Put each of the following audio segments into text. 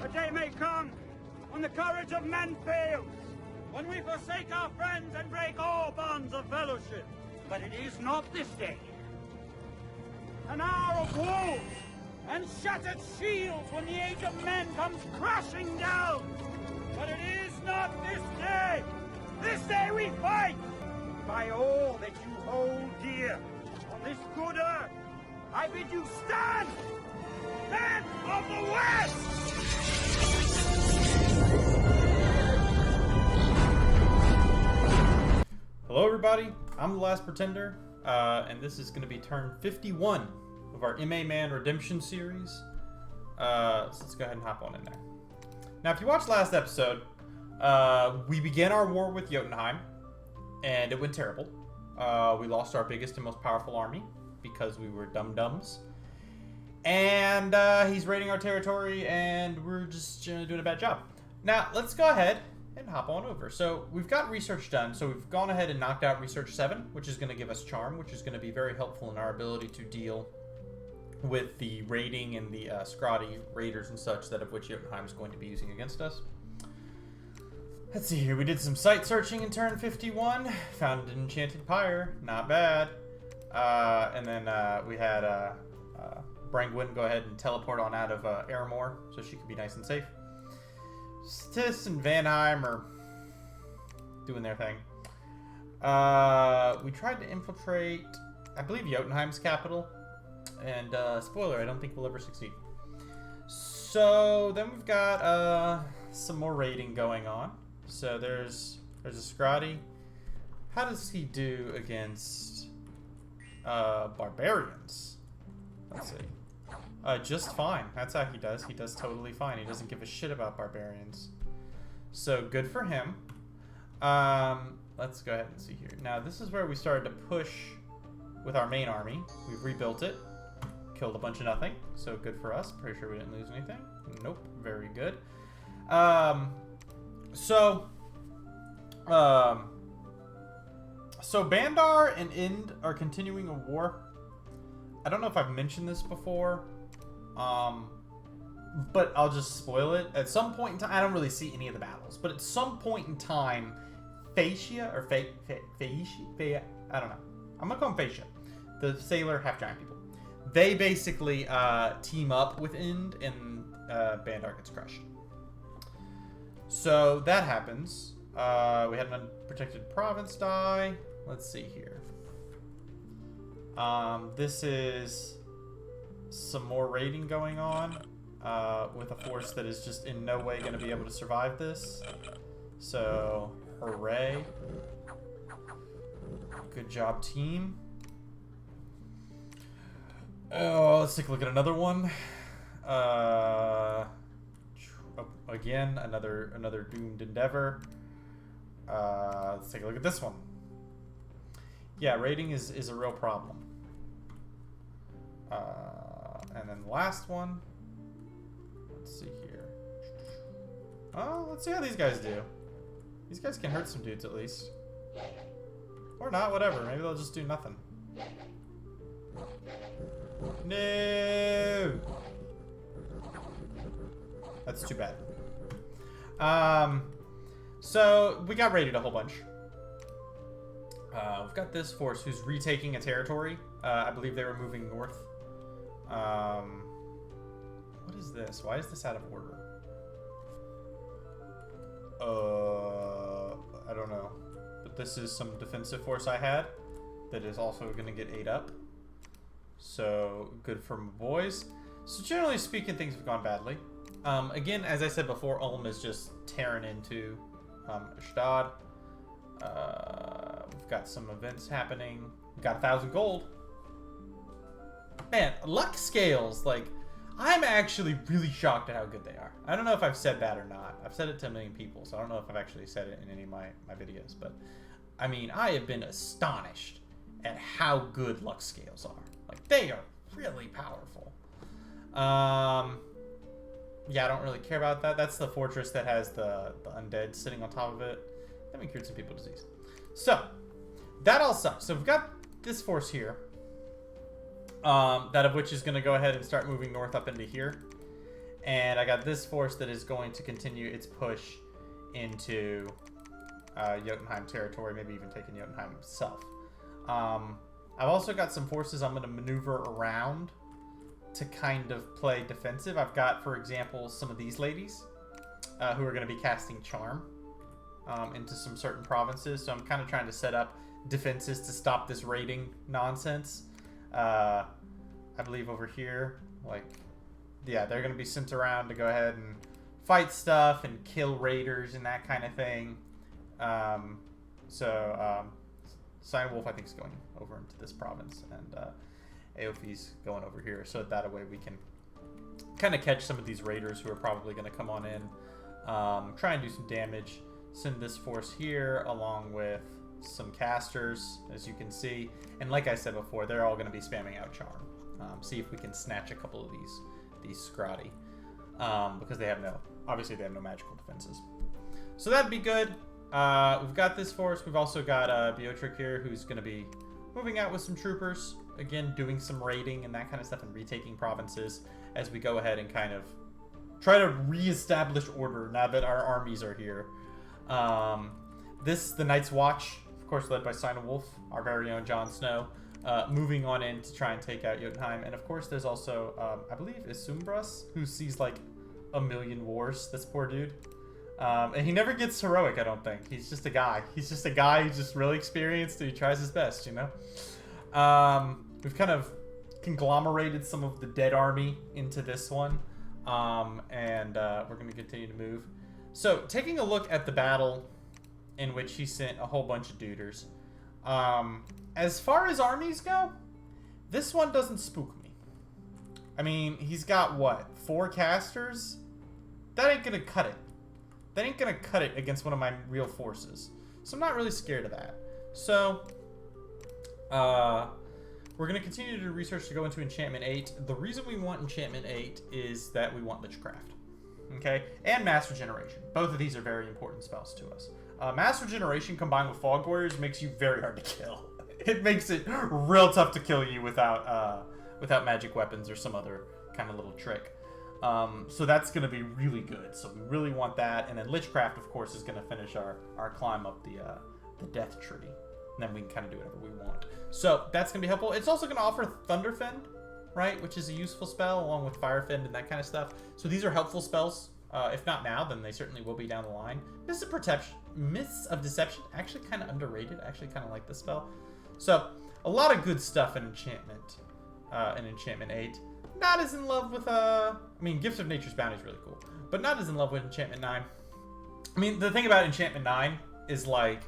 A day may come when the courage of men fails, when we forsake our friends and break all bonds of fellowship. But it is not this day. An hour of wolves and shattered shields when the age of men comes crashing down. But it is not this day. This day we fight. By all that you hold dear on this good earth, I bid you stand, men of the West! Hello everybody, I'm The Last Pretender, and this is going to be turn 51 of our MA Man Redemption series. So let's go ahead and hop on in there. Now, if you watched last episode, we began our war with Jotunheim, and it went terrible. We lost our biggest and most powerful army because we were dum-dums. And he's raiding our territory, and we're just doing a bad job. Now, let's go ahead and hop on over. So we've got research done. So we've gone ahead and knocked out research 7, which is going to give us charm, which is going to be very helpful in our ability to deal with the raiding and the Scrotty raiders and such, that of which Jotunheim is going to be using against us. Let's see here. We did some site searching in turn 51. Found an enchanted pyre. Not bad. And then we had Brangwyn go ahead and teleport on out of Airmore so she could be nice and safe. Stis and Vanheim are doing their thing. We tried to infiltrate, I believe, Jotunheim's capital. And spoiler, I don't think we'll ever succeed. So then we've got some more raiding going on. So there's a Scrotty. How does he do against barbarians? Let's see. Just fine. That's how he does. He does totally fine. He doesn't give a shit about barbarians. So good for him. Let's go ahead and see here. Now this is where we started to push with our main army. We've rebuilt it. Killed a bunch of nothing. So good for us. Pretty sure we didn't lose anything. Nope. Very good. So Bandar and Ind are continuing a war. I don't know if I've mentioned this before, but I'll just spoil it. At some point in time, I don't really see any of the battles, but at some point in time, Phaeacia, or Phaeacia, I don't know. I'm gonna call them Phaeacia, the sailor half-giant people. They basically team up with Ind, and Bandar gets crushed. So that happens. We had an unprotected province die. Let's see here. This is some more raiding going on with a force that is just in no way going to be able to survive this. So, hooray. Good job, team. Oh, let's take a look at another one. Again, another doomed endeavor. Let's take a look at this one. Yeah, raiding is a real problem. And then the last one. Let's see here. Oh, let's see how these guys do. These guys can hurt some dudes at least. Or not, whatever. Maybe they'll just do nothing. No! That's too bad. So we got raided a whole bunch. We've got this force who's retaking a territory. I believe they were moving north. What is this? Why is this out of order? I don't know. But this is some defensive force I had that is also going to get ate up. So, good for my boys. So, generally speaking, things have gone badly. Again, as I said before, Ulm is just tearing into Stad. We've got some events happening. We've got 1,000 gold. Man, luck scales, like, I'm actually really shocked at how good they are. I don't know if I've said that or not. I've said it to a million people, so I don't know if I've actually said it in any of my videos. But, I mean, I have been astonished at how good luck scales are. Like, they are really powerful. Yeah, I don't really care about that. That's the fortress that has the undead sitting on top of it. Then we cured some people disease. So, that all sucks. So we've got this force here. That of which is going to go ahead and start moving north up into here. And I got this force that is going to continue its push into Jotunheim territory, maybe even taking Jotunheim itself. I've also got some forces I'm going to maneuver around to kind of play defensive. I've got, for example, some of these ladies who are going to be casting Charm into some certain provinces. So I'm kind of trying to set up defenses to stop this raiding nonsense. I believe over here, like, yeah, they're going to be sent around to go ahead and fight stuff and kill raiders and that kind of thing. Sign Wolf, I think, is going over into this province, and Aofi's going over here, so that way we can kind of catch some of these raiders who are probably going to come on in, try and do some damage. Send this force here along with some casters, as you can see, and like I said before, they're all going to be spamming out Charm. See if we can snatch a couple of these Scrotty, because they have obviously they have no magical defenses. So that'd be good. We've got this force. We've also got Beotric here, who's going to be moving out with some troopers. Again, doing some raiding and that kind of stuff and retaking provinces as we go ahead and kind of try to reestablish order now that our armies are here. The Night's Watch, of course, led by Sign Wolf, our very own Jon Snow, moving on in to try and take out Jotunheim. And of course, there's also, I believe, Isumbras, who sees like a million wars. This poor dude. And he never gets heroic, I don't think. He's just a guy. He's just a guy who's just really experienced and he tries his best, you know? We've kind of conglomerated some of the dead army into this one. We're going to continue to move. So, taking a look at the battle in which he sent a whole bunch of duders. As far as armies go, this one doesn't spook me. I mean, he's got, what, 4 casters? That ain't going to cut it. That ain't going to cut it against one of my real forces. So I'm not really scared of that. So, we're going to continue to do research to go into Enchantment 8. The reason we want Enchantment 8 is that we want Lichcraft. Okay? And Mass Regeneration. Both of these are very important spells to us. Mass Regeneration combined with Fog Warriors makes you very hard to kill. It makes it real tough to kill you without magic weapons or some other kind of little trick. So that's going to be really good. So we really want that. And then Lichcraft, of course, is going to finish our climb up the death tree. And then we can kind of do whatever we want. So that's going to be helpful. It's also going to offer Thunderfend, right? Which is a useful spell along with Firefend and that kind of stuff. So these are helpful spells. If not now, then they certainly will be down the line. Mists of Deception, actually kind of underrated. I actually kind of like this spell. So a lot of good stuff in Enchantment 8. Not as in love with, I mean, Gift of Nature's Bounty is really cool, but not as in love with Enchantment 9. I mean, the thing about Enchantment 9 is, like,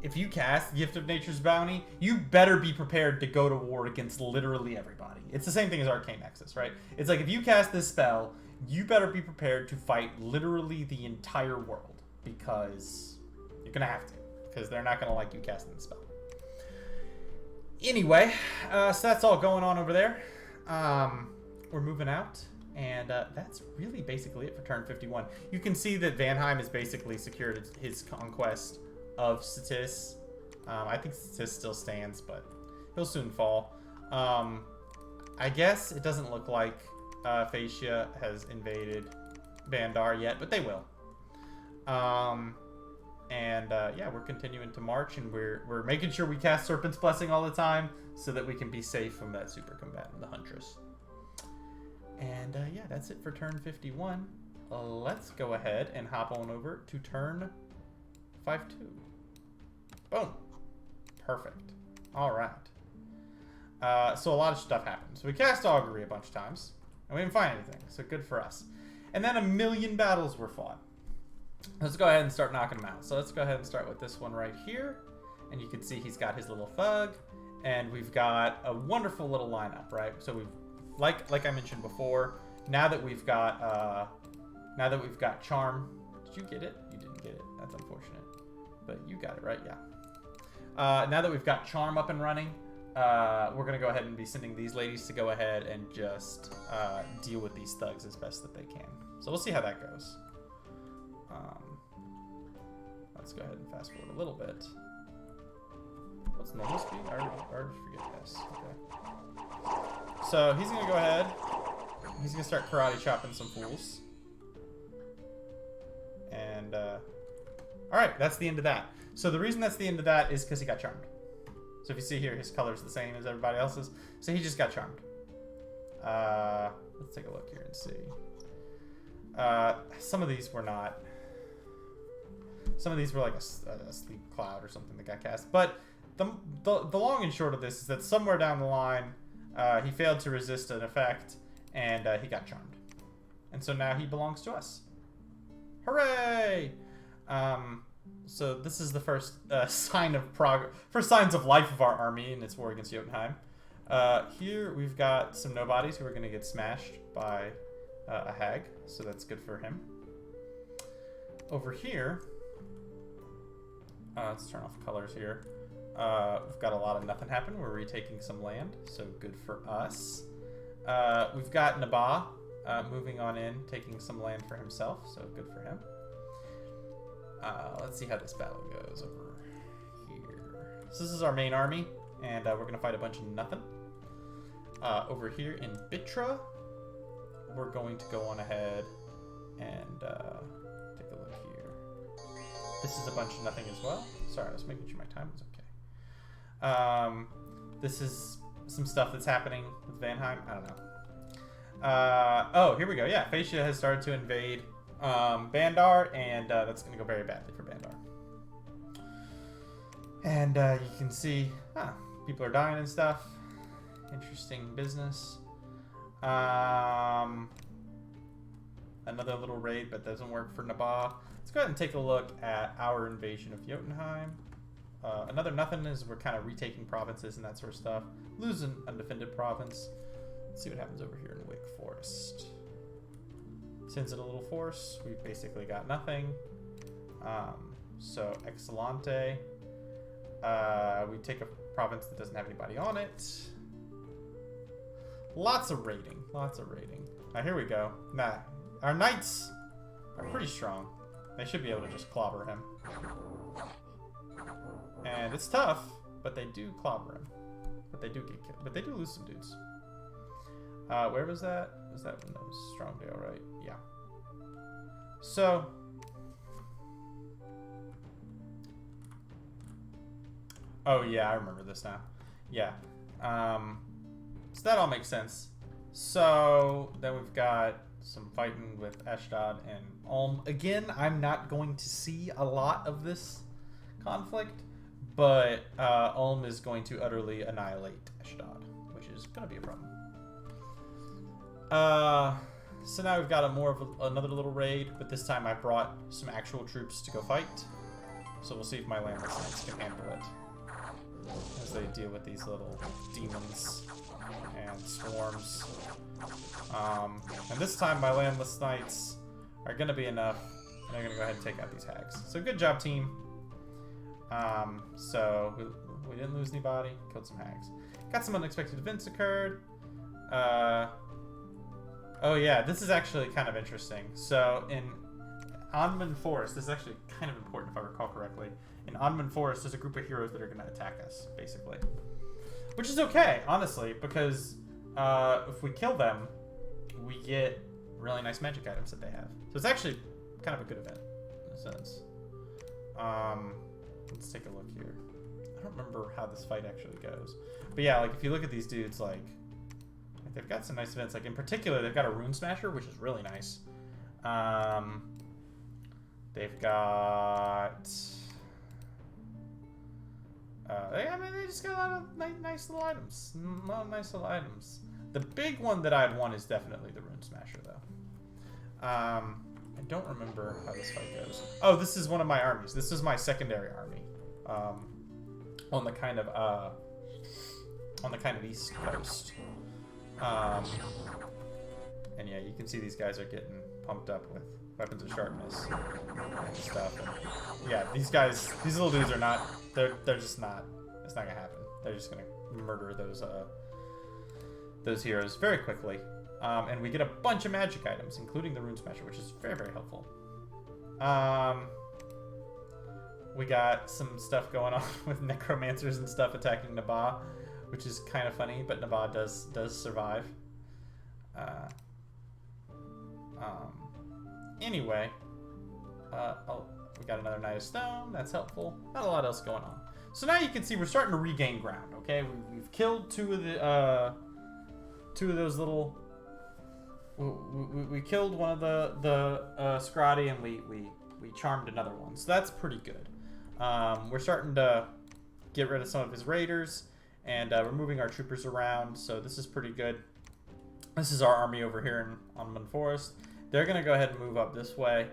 if you cast Gift of Nature's Bounty, you better be prepared to go to war against literally everybody. It's the same thing as Arcane Nexus, right? It's like, if you cast this spell, you better be prepared to fight literally the entire world, because you're going to have to, because they're not going to like you casting the spell. Anyway, so that's all going on over there. We're moving out, and that's really basically it for turn 51. You can see that Vanheim has basically secured his conquest of Cetis. I think Cetis still stands, but he'll soon fall. I guess it doesn't look like Phaeacia has invaded Bandar yet, but they will. Yeah, we're continuing to march, and we're making sure we cast Serpent's Blessing all the time so that we can be safe from that super combatant, the Huntress. And yeah, that's it for turn 51. Let's go ahead and hop on over to turn 5-2. Boom. Perfect. All right. So a lot of stuff happened. So we cast Augury a bunch of times, and we didn't find anything, so good for us. And then 1,000,000 battles were fought. Let's go ahead and start knocking them out. So let's go ahead and start with this one right here. And you can see he's got his little thug, and we've got a wonderful little lineup, right? So we've, like I mentioned before, now that we've got Charm. Did you get it? You didn't get it. That's unfortunate. But you got it, right? Yeah. Now that we've got Charm up and running, we're going to go ahead and be sending these ladies to go ahead and just deal with these thugs as best that they can. So we'll see how that goes. Let's go ahead and fast forward a little bit. What's normal speed? I already forget this. Okay. So he's going to go ahead, he's gonna start karate chopping some fools. And alright, that's the end of that. So the reason that's the end of that is because he got charmed. So if you see here, his color's the same as everybody else's. So he just got charmed. Let's take a look here and see. Some of these were not. Some of these were like a sleep cloud or something that got cast. But the long and short of this is that somewhere down the line, he failed to resist an effect, and he got charmed. And so now he belongs to us. Hooray! So this is the first sign of progress, first signs of life of our army in its war against Jotunheim. Here we've got some nobodies who are going to get smashed by a hag, so that's good for him. Over here, let's turn off colors here. We've got a lot of nothing happen. We're retaking some land, so good for us. We've got Nabah moving on in, taking some land for himself, so good for him. Let's see how this battle goes over here. So this is our main army, and we're going to fight a bunch of nothing. Over here in Bitra, we're going to go on ahead and take a look here. This is a bunch of nothing as well. Sorry, I was making sure my time was okay. This is some stuff that's happening with Vanheim. I don't know. Oh, here we go. Yeah, Phaecia has started to invade Bandar, and that's going to go very badly for Bandar. And you can see people are dying and stuff. Interesting business. Another little raid, but doesn't work for Nabah. Let's go ahead and take a look at our invasion of Jotunheim. Another nothing is we're kind of retaking provinces and that sort of stuff. Lose an undefended province. Let's see what happens over here in Wick Forest. Sends it a little force. We've basically got nothing. So Excelente. We take a province that doesn't have anybody on it. Lots of raiding. Lots of raiding. Now here we go. Nah, our knights are pretty strong. They should be able to just clobber him. And it's tough, but they do clobber him. But they do get killed. But they do lose some dudes. Where was that? Was that when that was Strongdale, right? Yeah. So oh yeah, I remember this now. Yeah. So that all makes sense. So then we've got some fighting with Ashdod and Ulm. Again, I'm not going to see a lot of this conflict, but Ulm is going to utterly annihilate Ashdod, which is going to be a problem. So now we've got another little raid, but this time I brought some actual troops to go fight. So we'll see if my landless knights can handle it as they deal with these little demons and swarms. And this time my landless knights are going to be enough, and they're going to go ahead and take out these hags. So good job, team. So we didn't lose anybody, killed some hags. Got some unexpected events occurred. Oh yeah, this is actually kind of interesting. So in Onman Forest, this is actually kind of important if I recall correctly. In Onman Forest, there's a group of heroes that are going to attack us, basically. Which is okay, honestly, because if we kill them, we get really nice magic items that they have. So it's actually kind of a good event, in a sense. Let's take a look here. I don't remember how this fight actually goes. But yeah, like if you look at these dudes, like they've got some nice events. Like in particular, they've got a Rune Smasher, which is really nice. They've got... I mean, they just got a lot of nice little items. A lot of nice little items. The big one that I'd want is definitely the Rune Smasher, though. I don't remember how this fight goes. Oh, this is one of my armies. This is my secondary army. On the kind of east coast. And yeah, you can see these guys are getting pumped up with weapons of sharpness and stuff. And yeah, these little dudes are not. They're just not. It's not gonna happen. They're just gonna murder those heroes very quickly. And we get a bunch of magic items, including the Rune Smasher, which is very, very helpful. We got some stuff going on with necromancers and stuff attacking Nabah, which is kind of funny, but Nabah does survive. Anyway, oh, we got another Knight of Stone. That's helpful. Not a lot else going on. So now you can see we're starting to regain ground. Okay, we've killed two of those little. We killed one of the Scrotty, and we charmed another one. So that's pretty good. We're starting to get rid of some of his raiders, and we're moving our troopers around. So this is pretty good. This is our army over here in Onman Forest. They're gonna go ahead and move up this way.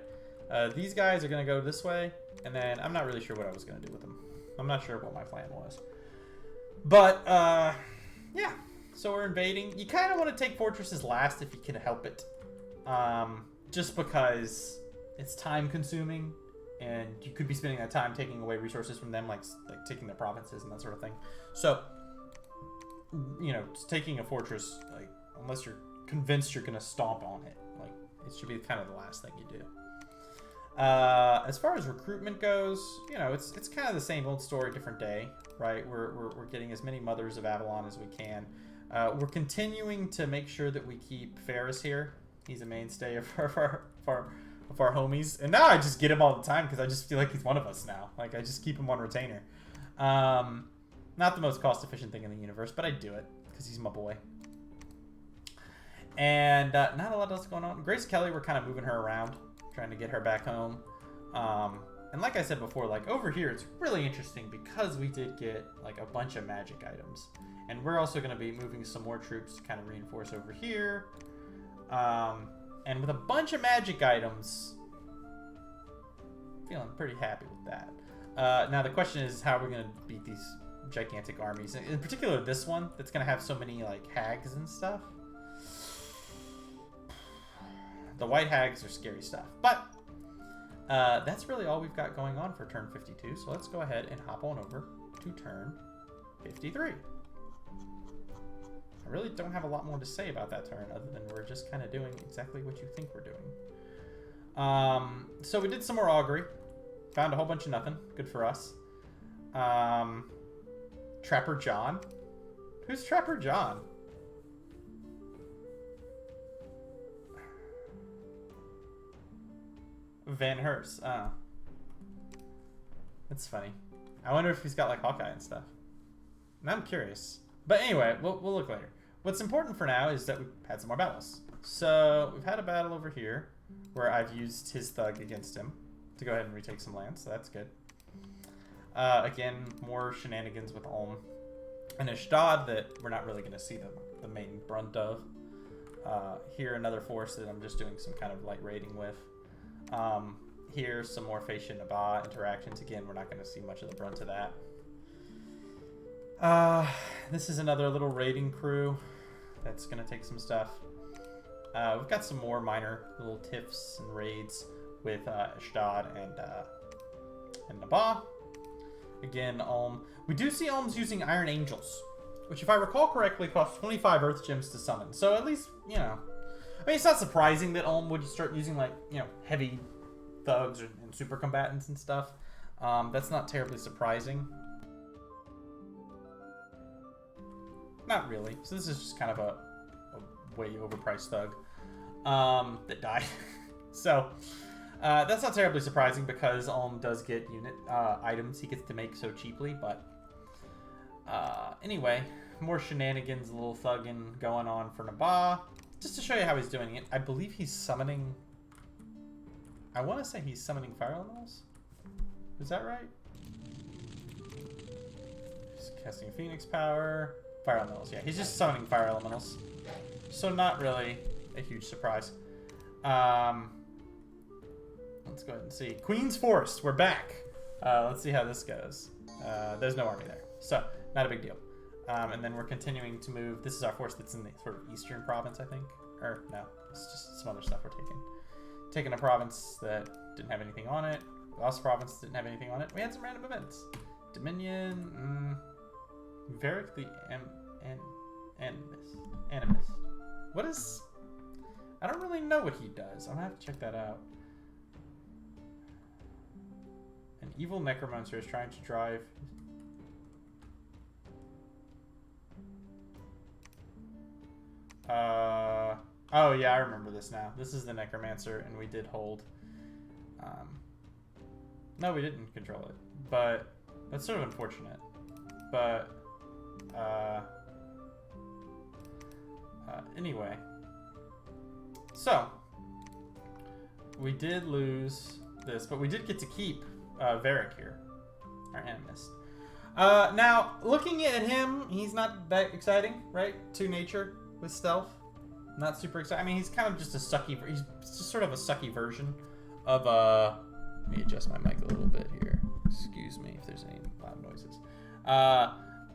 These guys are gonna go this way, and then I'm not really sure what I was gonna do with them. I'm not sure what my plan was. But, yeah. So we're invading. You kind of want to take fortresses last if you can help it. Just because it's time consuming, and you could be spending that time taking away resources from them, like taking their provinces and that sort of thing. So, you know, just taking a fortress, like, unless you're convinced you're going to stomp on it, like, it should be kind of the last thing you do. As far as recruitment goes, you know, it's kind of the same old story, different day, right? We're getting as many Mothers of Avalon as we can. We're continuing to make sure that we keep Ferris here. He's a mainstay of our homies, and now I just get him all the time because I just feel like he's one of us now. Like, I just keep him on retainer. Not the most cost-efficient thing in the universe, but I do it because he's my boy. And not a lot else going on. Grace Kelly, we're kind of moving her around, trying to get her back home. And like I said before, like over here, it's really interesting because we did get like a bunch of magic items. And we're also going to be moving some more troops to kind of reinforce over here. And with a bunch of magic items, feeling pretty happy with that. Now the question is, how are we going to beat these gigantic armies? In particular, this one that's going to have so many like hags and stuff. The white hags are scary stuff. But that's really all we've got going on for turn 52. So let's go ahead and hop on over to turn 53. I really don't have a lot more to say about that turn other than we're just kind of doing exactly what you think we're doing. So we did some more augury. Found a whole bunch of nothing. Good for us. Trapper John. Who's Trapper John? Van Hurst. That's funny. I wonder if he's got like Hawkeye and stuff. Now I'm curious. But anyway, we'll look later. What's important for now is that we've had some more battles. So we've had a battle over here where I've used his thug against him to go ahead and retake some land, so that's good. Again, more shenanigans with Ulm and Ashdod that we're not really going to see the main brunt of. Here, another force that I'm just doing some kind of light raiding with. Here, some more Fascia Nabah interactions. Again, we're not going to see much of the brunt of that. This is another little raiding crew that's going to take some stuff. We've got some more minor little tiffs and raids with Ashdod and Nabah. Again, Ulm. We do see Ulm's using Iron Angels, which, if I recall correctly, cost 25 Earth Gems to summon. So at least, you know, I mean, it's not surprising that Ulm would start using, like, you know, heavy thugs and super combatants and stuff. That's not terribly surprising. Not really. So this is just kind of a way overpriced thug that died. So that's not terribly surprising because Ulm does get unit items he gets to make so cheaply. But anyway, more shenanigans, a little thugging going on for Nabah. Just to show you how he's doing it, I believe he's summoning... I want to say he's summoning fire elementals. Is that right? He's casting Phoenix power. Fire elementals, yeah. He's just summoning fire elementals. So not really a huge surprise. Let's go ahead and see. Queen's Forest, we're back. Let's see how this goes. There's no army there. So, not a big deal. And then we're continuing to move. This is our force that's in the sort of eastern province, I think. Or, no. It's just some other stuff we're taking. Taking a province that didn't have anything on it. Lost province didn't have anything on it. We had some random events. Dominion. Varric the Animist. What is... I don't really know what he does. I'm gonna have to check that out. An evil necromancer is trying to drive... Oh, yeah, I remember this now. This is the Necromancer, and we did hold. No, we didn't control it. But that's sort of unfortunate. But, anyway. So, we did lose this, but we did get to keep Varric here, our animist. Now, looking at him, he's not that exciting, right? 2 nature with stealth. Not super exciting. I mean, he's kind of just a sucky, he's just sort of a sucky version of, let me adjust my mic a little bit here. Excuse me if there's any loud noises.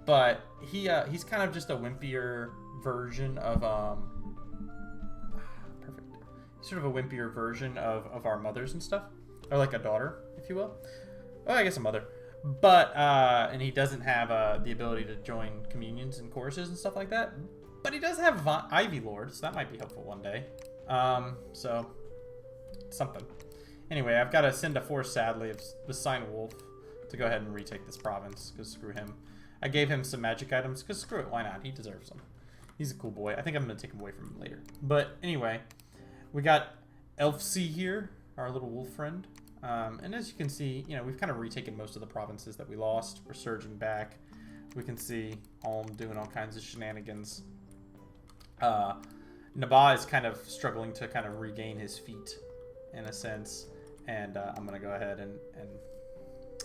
But he's kind of just a wimpier version of, perfect. He's sort of a wimpier version of our mothers and stuff. Or like a daughter, if you will. Well, I guess a mother. But, and he doesn't have the ability to join communions and choruses and stuff like that. But he does have Ivy Lord, so that might be helpful one day. So, something. Anyway, I've got to send a force, sadly, of the Sign Wolf to go ahead and retake this province, because screw him. I gave him some magic items, because screw it, why not? He deserves them. He's a cool boy. I think I'm going to take him away from him later. But anyway, we got Elfsea here, our little wolf friend. And as you can see, you know, we've kind of retaken most of the provinces that we lost. We're surging back. We can see Ulm doing all kinds of shenanigans. Nabaa is kind of struggling to kind of regain his feet, in a sense. And I'm going to go ahead and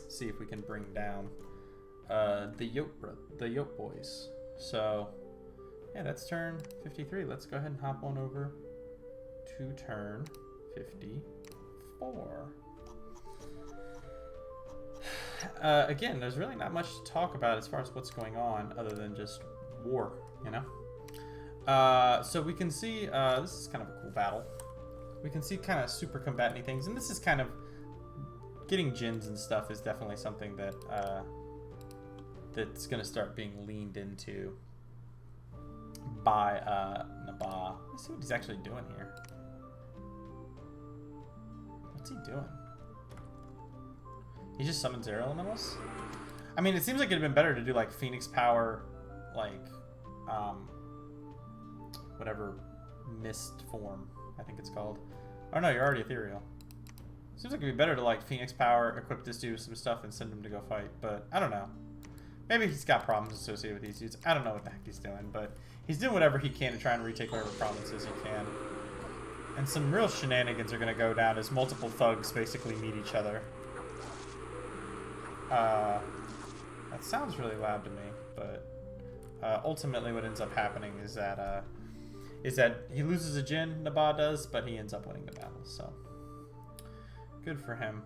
see if we can bring down the Yoke boys. So, yeah, that's turn 53. Let's go ahead and hop on over to turn 54. Again, there's really not much to talk about as far as what's going on other than just war, you know? So we can see, this is kind of a cool battle. We can see kind of super combatant things, and this is kind of, getting Djinns and stuff is definitely something that, that's going to start being leaned into by, Nabaa. Let's see what he's actually doing here. What's he doing? He just summons air elementals? I mean, it seems like it'd been better to do like Phoenix Power, like, whatever mist form, I think it's called. Oh no, you're already ethereal. Seems like it'd be better to like Phoenix Power, equip this dude with some stuff, and send him to go fight, but I don't know. Maybe he's got problems associated with these dudes. I don't know what the heck he's doing, but he's doing whatever he can to try and retake whatever provinces he can. And some real shenanigans are going to go down as multiple thugs basically meet each other. That sounds really loud to me, but ultimately what ends up happening is that he loses a Djinn, Nabaa does, but he ends up winning the battle, so good for him.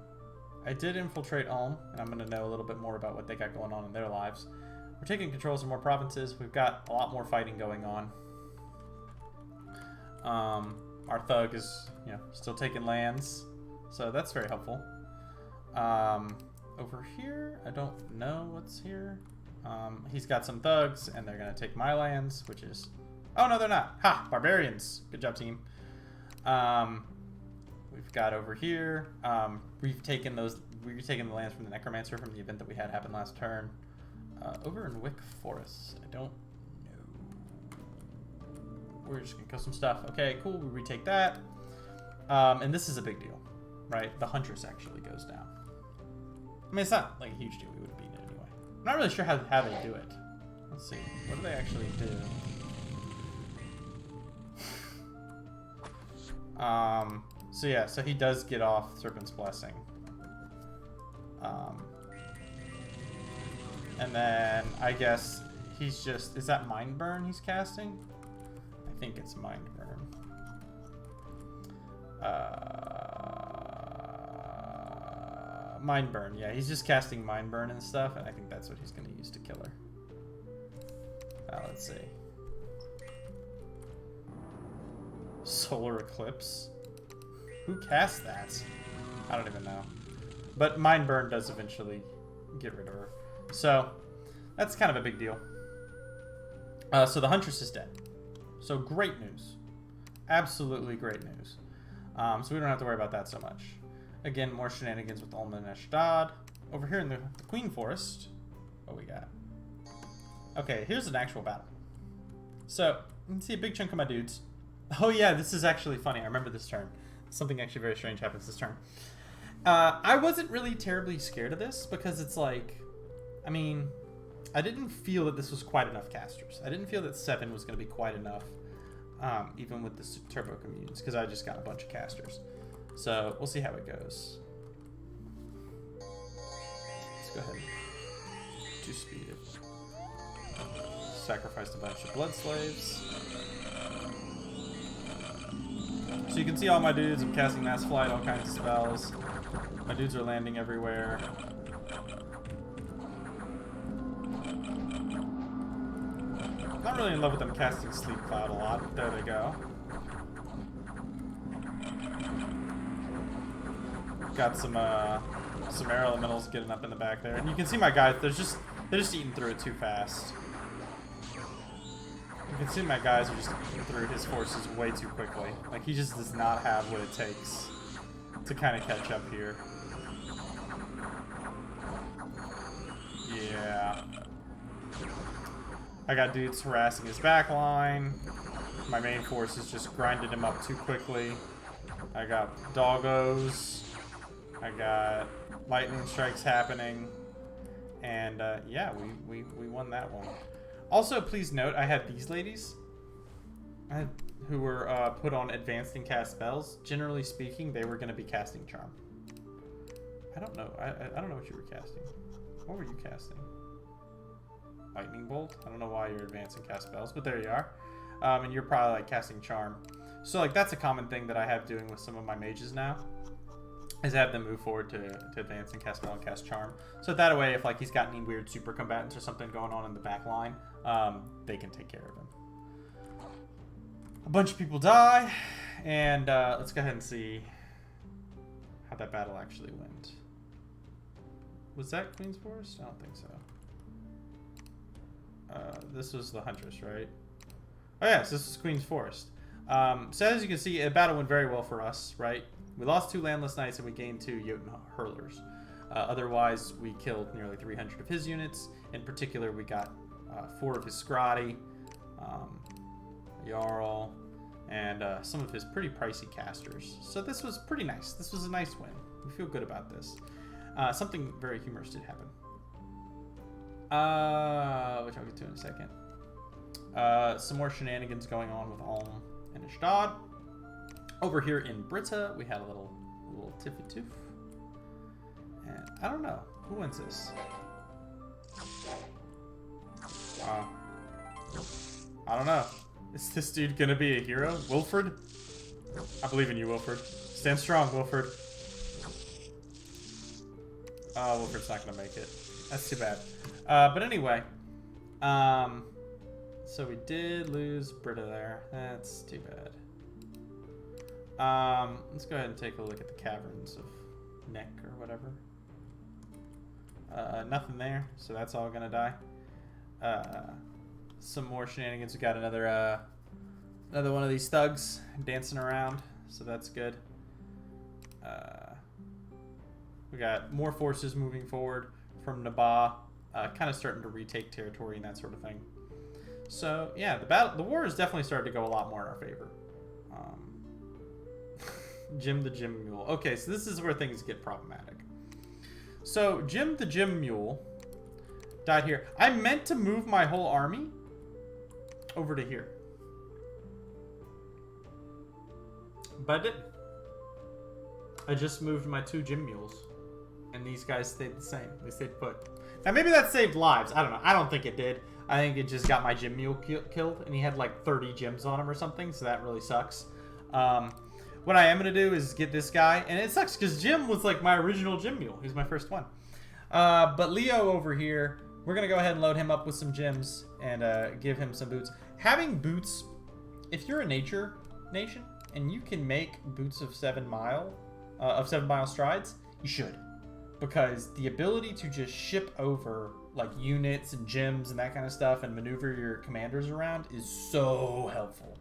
I did infiltrate Ulm, and I'm going to know a little bit more about what they got going on in their lives. We're taking control of some more provinces. We've got a lot more fighting going on. Our thug is, you know, still taking lands, so that's very helpful. Over here, I don't know what's here. He's got some thugs, and they're going to take my lands, which is... Oh, no, they're not. Ha! Barbarians. Good job, team. We've got over here. We've taken the lands from the Necromancer from the event that we had happen last turn. Over in Wick Forest. I don't know. We're just going to kill some stuff. Okay, cool. We retake that. And this is a big deal, right? The Huntress actually goes down. I mean, it's not like a huge deal. We would have beaten it anyway. I'm not really sure how they do it. Let's see. What do they actually do? So yeah, so he does get off Serpent's Blessing. And then I guess he's just... Is that Mind Burn he's casting? I think it's Mind Burn. Mind Burn, yeah, he's just casting Mind Burn and stuff, and I think that's what he's going to use to kill her. Let's see. Solar Eclipse? Who cast that? I don't even know. But Mind Burn does eventually get rid of her. So, that's kind of a big deal. So the Huntress is dead. So great news. Absolutely great news. So we don't have to worry about that so much. Again, more shenanigans with Ulm and Ashdod. Over here in the Queen Forest, what we got? Okay, here's an actual battle. So, you can see a big chunk of my dudes Oh yeah, this is actually funny. I remember this turn. Something actually very strange happens this turn. I wasn't really terribly scared of this because it's like, I mean, I didn't feel that this was quite enough casters. I didn't feel that 7 was going to be quite enough, even with the turbo communes, because I just got a bunch of casters. So we'll see how it goes. Let's go ahead and 2-speed it. Sacrificed a bunch of blood slaves. So you can see all my dudes. I'm casting Mass Flight, all kinds of spells. My dudes are landing everywhere. Not really in love with them casting Sleep Cloud a lot, but there they go. Got some air elementals getting up in the back there, and you can see my guys. They're just eating through it too fast. You can see my guys are just eating through his forces way too quickly. Like, he just does not have what it takes to kind of catch up here. Yeah. I got dudes harassing his back line. My main forces just grinded him up too quickly. I got doggos. I got lightning strikes happening. And yeah, we won that one. Also, please note, I had these ladies who were put on advanced and cast spells. Generally speaking, they were going to be casting Charm. I don't know. I don't know what you were casting. What were you casting? Lightning Bolt? I don't know why you're advanced and cast spells, but there you are. And you're probably like casting Charm. So like that's a common thing that I have doing with some of my mages now. Is have them move forward to advance and cast spell and cast Charm. So that way, if like he's got any weird super combatants or something going on in the back line, they can take care of him. A bunch of people die, and let's go ahead and see how that battle actually went. Was that Queen's Forest? I don't think so. This was the Huntress, right? Oh yes, this is Queen's Forest. So as you can see, the battle went very well for us, right? We lost 2 Landless Knights and we gained 2 Jotun Hurlers. Otherwise, we killed nearly 300 of his units. In particular, we got 4 of his Scrotty, Jarl, and some of his pretty pricey casters. So this was pretty nice. This was a nice win. We feel good about this. Something very humorous did happen. Which I'll get to in a second. Some more shenanigans going on with Ulm and Ashdod. Over here in Britta, we had a little tiffy-toof. And I don't know. Who wins this? I don't know. Is this dude gonna be a hero? Wilfred? I believe in you, Wilfred. Stand strong, Wilfred. Oh, Wilfred's not gonna make it. That's too bad. But anyway. So we did lose Britta there. That's too bad. Let's go ahead and take a look at the caverns of Neck or whatever. Nothing there, so that's all gonna die. Some more shenanigans. We got another one of these thugs dancing around, so that's good. We got more forces moving forward from Nabah, kind of starting to retake territory and that sort of thing. So yeah, the war has definitely started to go a lot more in our favor. Jim the Gym Mule. Okay, so this is where things get problematic. So Jim the Gym Mule died here. I meant to move my whole army over to here, but I didn't. I just moved my 2 Gym Mules, and these guys stayed the same. They stayed put. Now maybe that saved lives. I don't know. I don't think it did. I think it just got my Gym Mule killed, and he had like 30 gems on him or something, so that really sucks. What I am going to do is get this guy, and it sucks because Jim was like my original Gym Mule. He was my first one. But Leo over here, we're going to go ahead and load him up with some gems and give him some boots. Having boots, if you're a nature nation and you can make boots of 7 mile strides, you should. Because the ability to just ship over like units and gems and that kind of stuff and maneuver your commanders around is so helpful.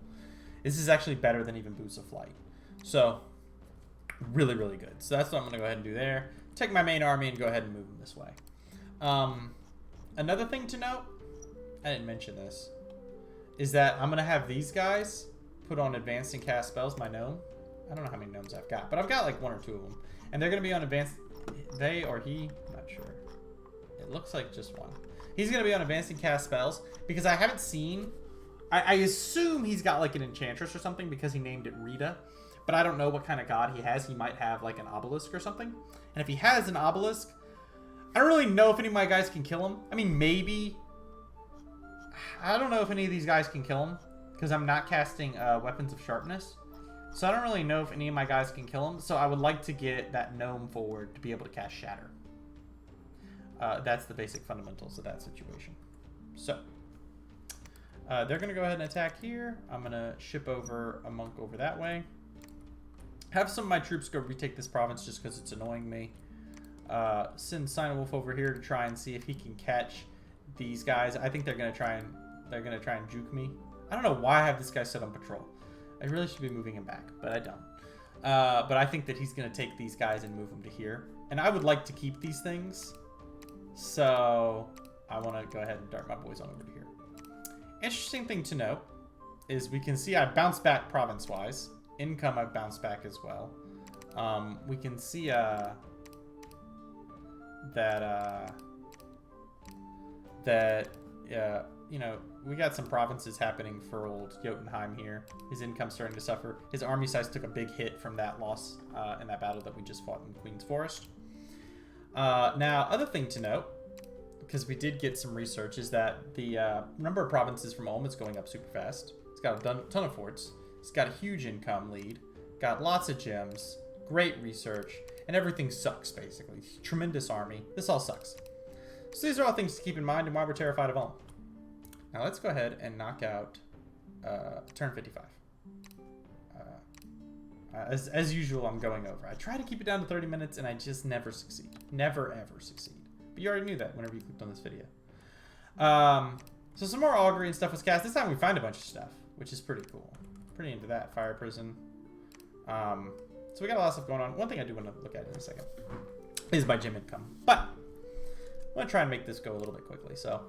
This is actually better than even boots of flight. So, really, really good. So that's what I'm going to go ahead and do there. Take my main army and go ahead and move them this way. Another thing to note, I didn't mention this, is that I'm going to have these guys put on advanced and cast spells, my gnome. I don't know how many gnomes I've got, but I've got like 1 or 2 of them. And they're going to be on advanced... They or he? I'm not sure. It looks like just one. He's going to be on advanced and cast spells because I haven't seen... I assume he's got like an enchantress or something because he named it Rita. But I don't know what kind of god he has. He might have like an obelisk or something. And if he has an obelisk, I don't really know if any of my guys can kill him. I mean, maybe... I don't know if any of these guys can kill him because I'm not casting Weapons of Sharpness. So I don't really know if any of my guys can kill him. So I would like to get that gnome forward to be able to cast Shatter. That's the basic fundamentals of that situation. So they're going to go ahead and attack here. I'm going to ship over a monk over that way. Have some of my troops go retake this province just because it's annoying me. Send Sinewolf over here to try and see if he can catch these guys. I think they're going to try and juke me. I don't know why I have this guy set on patrol. I really should be moving him back, but I don't. But I think that he's going to take these guys and move them to here. And I would like to keep these things. So I want to go ahead and dart my boys on over to here. Interesting thing to note is we can see I bounced back province-wise. Income I've bounced back as well. We can see that you know, we got some provinces happening for old Jotunheim here. His income's starting to suffer. His army size took a big hit from that loss in that battle that we just fought in Queen's Forest. Now, other thing to note, because we did get some research, is that the number of provinces from Ulm is going up super fast. It's got a ton of forts. It's got a huge income lead. Got lots of gems. Great research. And everything sucks, basically. Tremendous army. This all sucks. So these are all things to keep in mind and why we're terrified of Ulm. Now let's go ahead and knock out turn 55. As usual, I'm going over. I try to keep it down to 30 minutes and I just never succeed. Never, ever succeed. But you already knew that whenever you clicked on this video. So some more augury and stuff was cast. This time we find a bunch of stuff, which is pretty cool. Pretty into that. Fire prison. So we got a lot of stuff going on. One thing I do want to look at in a second is my gem income. But I'm going to try and make this go a little bit quickly. So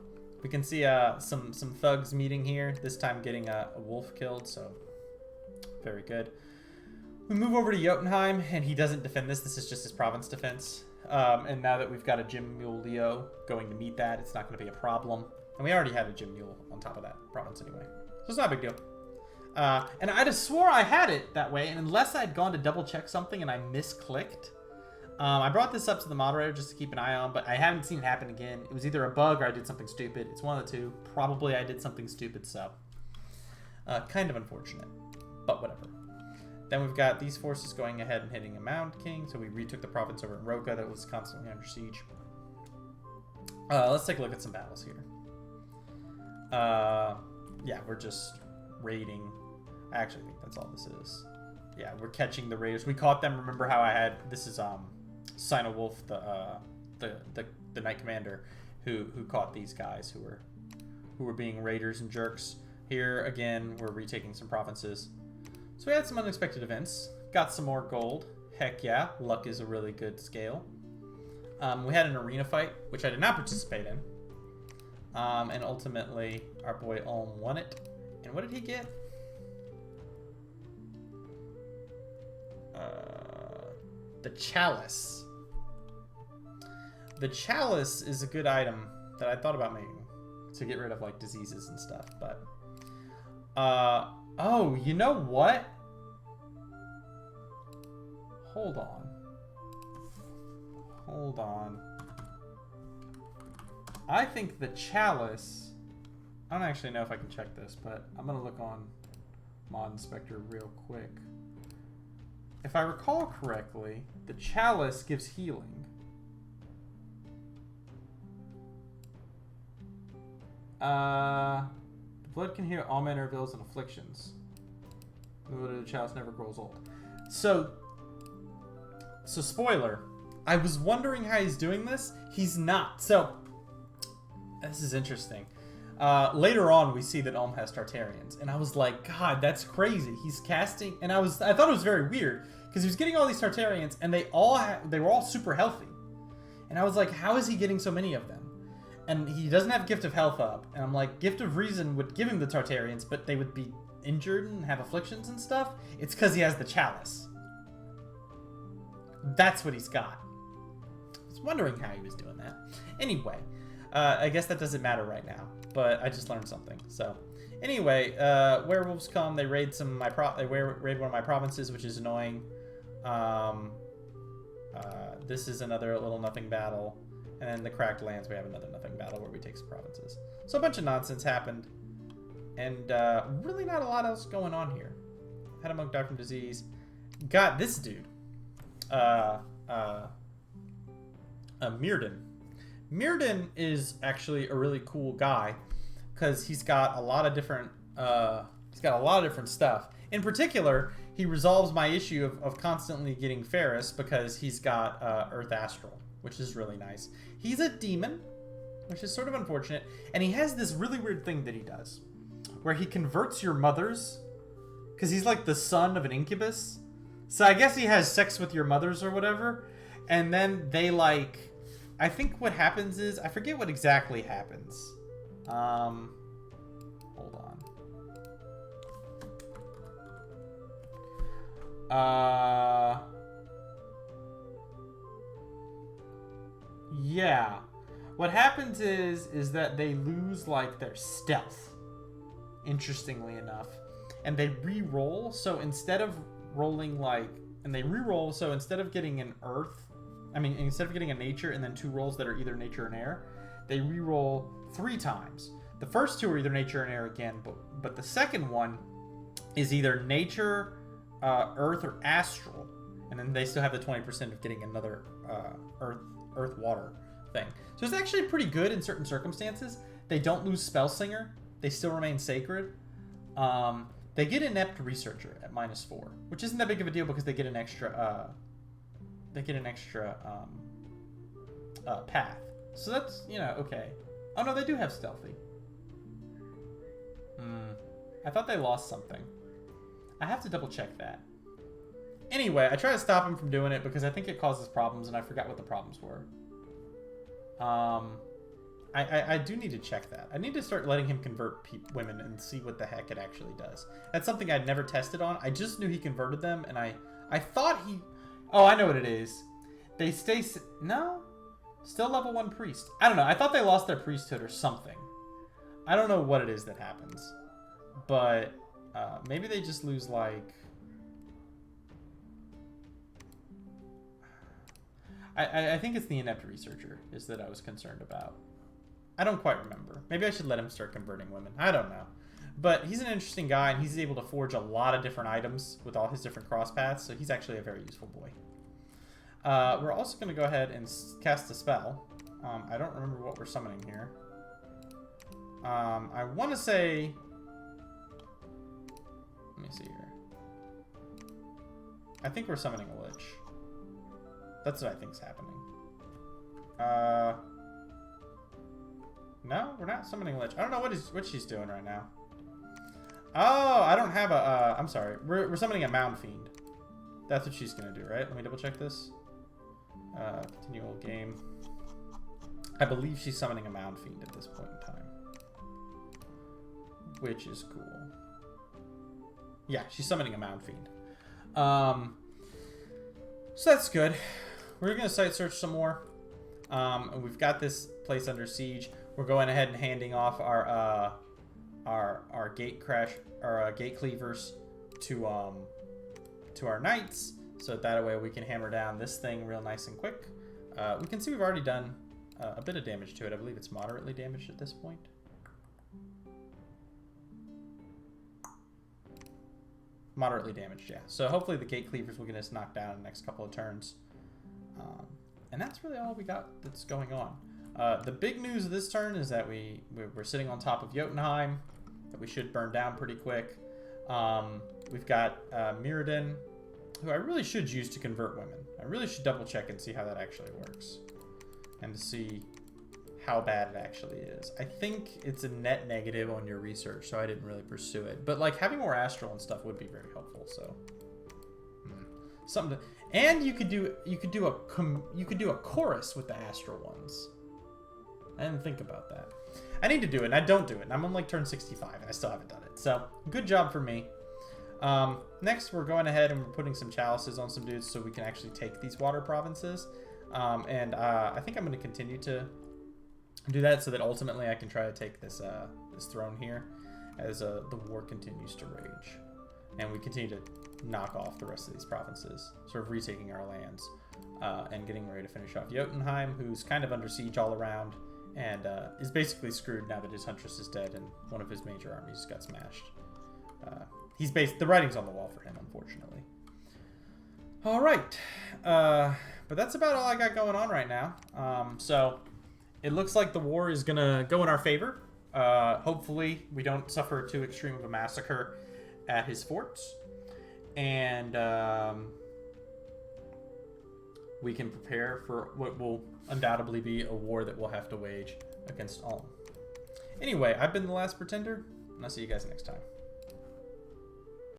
we can see some thugs meeting here. This time getting a wolf killed. So very good. We move over to Jotunheim, and he doesn't defend this. This is just his province defense. And now that we've got a Gym Mule Leo going to meet that, it's not going to be a problem. And we already had a Gym Mule on top of that province anyway. So it's not a big deal. And I just swore I had it that way, and unless I'd gone to double check something and I misclicked, I brought this up to the moderator just to keep an eye on, but I haven't seen it happen again. It was either a bug or I did something stupid. It's one of the two. Probably I did something stupid, so kind of unfortunate, but whatever. Then we've got these forces going ahead and hitting a Mound King, so we retook the province over in Roka that was constantly under siege. Let's take a look at some battles here. Yeah, we're just raiding. I actually think that's all this is. Yeah, we're catching the raiders. We caught them. Remember how I had, this is Sinewolf, the Knight Commander, who caught these guys who were being raiders and jerks. Here again, we're retaking some provinces. So we had some unexpected events. Got some more gold. Heck yeah, luck is a really good scale. We had an arena fight, which I did not participate in. And ultimately, our boy Ulm won it. And what did he get? The Chalice. The Chalice is a good item that I thought about making to get rid of like diseases and stuff, but oh, you know what? Hold on. I think the Chalice, I don't actually know if I can check this, but I'm gonna look on Mod Inspector real quick. If I recall correctly, the Chalice gives healing. The blood can heal all manner of ills and afflictions. The Chalice never grows old. So spoiler, I was wondering how he's doing this. He's not. So this is interesting. Later on, we see that Ulm has Tartarians, and I was like, God, that's crazy. He's casting, and I thought it was very weird because he was getting all these Tartarians, and they were all super healthy, and I was like, how is he getting so many of them? And he doesn't have Gift of Health up, and I'm like, Gift of Reason would give him the Tartarians, but they would be injured and have afflictions and stuff, it's because he has the chalice. That's what he's got. I was wondering how he was doing that. Anyway, I guess that doesn't matter right now, but I just learned something. So, anyway, werewolves come. They raid raid one of my provinces, which is annoying. This is another little nothing battle, and then the Cracked Lands, we have another nothing battle where we take some provinces. So a bunch of nonsense happened, and really not a lot else going on here. Had a monk die from disease. Got this dude. Mirrodin. Mirrodin is actually a really cool guy because he's got a lot of different stuff. In particular, he resolves my issue of constantly getting Ferris because he's got Earth Astral, which is really nice. He's a demon, which is sort of unfortunate, and he has this really weird thing that he does where he converts your mothers because he's like the son of an incubus. So I guess he has sex with your mothers or whatever, and then they like, I think what happens is, I forget what exactly happens. Hold on. Yeah. What happens is that they lose like their stealth, interestingly enough, and they re-roll. So instead of rolling like, and they re-roll, so instead of getting an instead of getting a nature and then 2 rolls that are either nature and air, they re-roll 3 times. The first 2 are either nature and air again, but the second one is either nature, earth, or astral, and then they still have the 20% of getting another earth water thing. So it's actually pretty good in certain circumstances. They don't lose Spell Singer. They still remain sacred. They get Inept Researcher at -4, which isn't that big of a deal because they get an extra path. So that's, okay. Oh no, they do have Stealthy. I thought they lost something. I have to double check that. Anyway, I try to stop him from doing it because I think it causes problems, and I forgot what the problems were. I do need to check that. I need to start letting him convert women and see what the heck it actually does. That's something I'd never tested on. I just knew he converted them, and I thought he... Oh, I know what it is. They stay... No? Still level 1 priest. I don't know. I thought they lost their priesthood or something. I don't know what it is that happens. But maybe they just lose, like... I think it's the Inept Researcher is that I was concerned about. I don't quite remember. Maybe I should let him start converting women. I don't know. But he's an interesting guy, and he's able to forge a lot of different items with all his different cross paths, so he's actually a very useful boy. We're also going to go ahead and cast a spell. I don't remember what we're summoning here. I want to say... Let me see here. I think we're summoning a Lich. That's what I think's happening. No, we're not summoning Lich. I don't know what she's doing right now. Oh, I don't have a... I'm sorry. We're summoning a Mound Fiend. That's what she's going to do, right? Let me double check this. Continual game. I believe she's summoning a Mound Fiend at this point in time. Which is cool. Yeah, she's summoning a Mound Fiend. So that's good. We're going to site search some more. And we've got this place under siege. We're going ahead and handing off our gate cleavers to our knights, so that way we can hammer down this thing real nice and quick. We can see we've already done a bit of damage to it. I believe it's moderately damaged at this point. Moderately damaged, yeah. So hopefully the gate cleavers will get us knocked down in the next couple of turns. And that's really all we got that's going on. The big news of this turn is that we're sitting on top of Jotunheim, that we should burn down pretty quick. We've got Mirrodin, who I really should use to convert women. I really should double check and see how that actually works, and to see how bad it actually is. I think it's a net negative on your research, so I didn't really pursue it. But like having more astral and stuff would be very helpful. So something to, and you could do a chorus with the astral ones. I didn't think about that. I need to do it, and I don't do it. And I'm on like turn 65, and I still haven't done it. So, good job for me. Next, we're going ahead and we're putting some chalices on some dudes so we can actually take these water provinces. I think I'm going to continue to do that so that ultimately I can try to take this this throne here as the war continues to rage. And we continue to knock off the rest of these provinces, sort of retaking our lands and getting ready to finish off Jotunheim, who's kind of under siege all around and is basically screwed now that his Huntress is dead and one of his major armies got smashed. The writing's on the wall for him, unfortunately. All right. But that's about all I got going on right now. So it looks like the war is going to go in our favor. Hopefully we don't suffer too extreme of a massacre at his forts. And we can prepare for what will undoubtedly be a war that we'll have to wage against Ulm. Anyway, I've been The Last Pretender, and I'll see you guys next time.